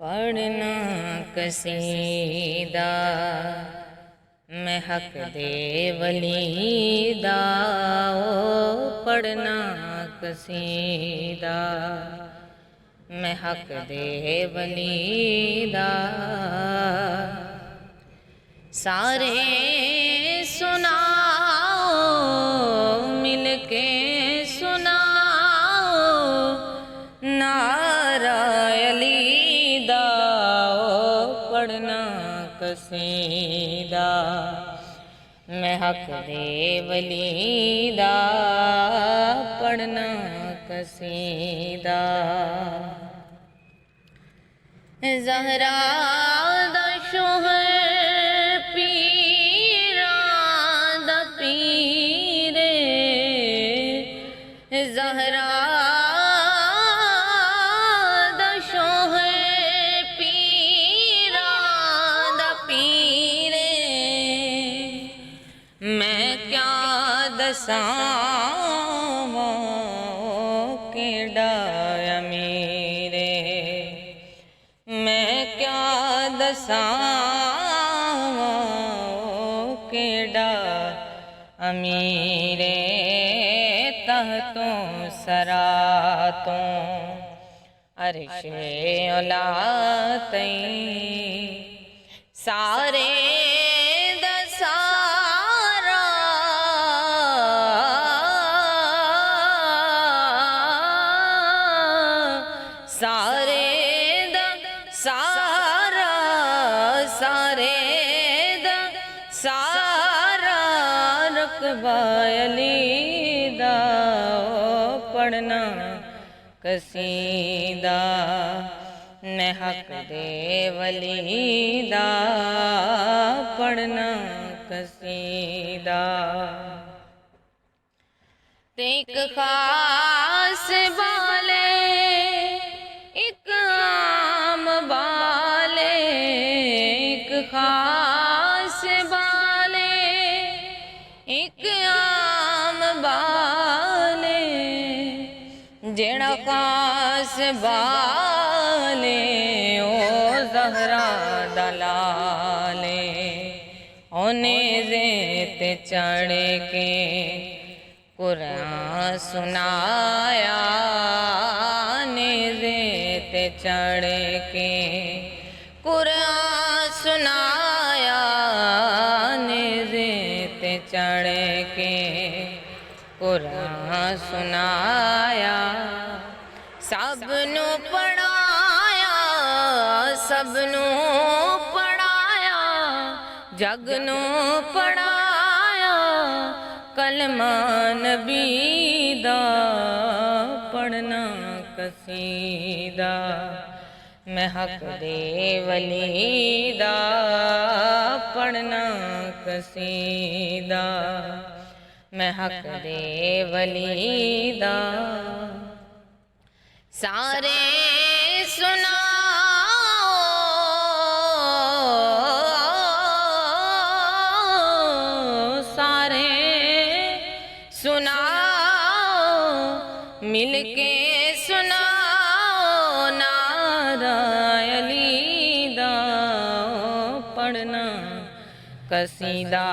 पढ़ना कसीदा मैं हक दे वलीदा ओ पढ़ना कसीदा मैं हक दे वलीदा सारे सुनाओ मिलके सुनाओ नारा अलीदा ओ पढ़ना कसीदा मैं हक दे वलीदा पढ़ना कसीदा ज़हरा दा शोहर पीरा दा पीरे ज़हरा दा शोहर पीरा दा पीरे मैं क्या दसावां केड़ा अमीरे मैं क्या दसावां केड़ा अमीरे तहतों सरातों अर्शे औला तईं सारे दसारा सारे सारा सारे दा सारा रकबा अलीदा ओ पढ़ना कसीदा मैं हक दे वलीदा पढ़ना कसीदा एक खास बाले एक आम बाले एक खास बाले एक आम बाले जेड़ा खास बाले ओ ज़हरा दलाले ओने ज़ेते चढ़ के कुरान सुनाया नेज़े चढ़ के कुरान सुनाया नेज़े चढ़ के कुरान सुनाया सबनू पढ़ाया सबनू पढ़ाया जगनू पढ़ाया कलमा नबी दा पढ़ना कसीदा मैं हक दे वलीदा पढ़ना कसीदा मैं हक दे वलीदा सारे सुनाओ मिलके सुनाओ नारा अलीदा पढ़ना कसीदा।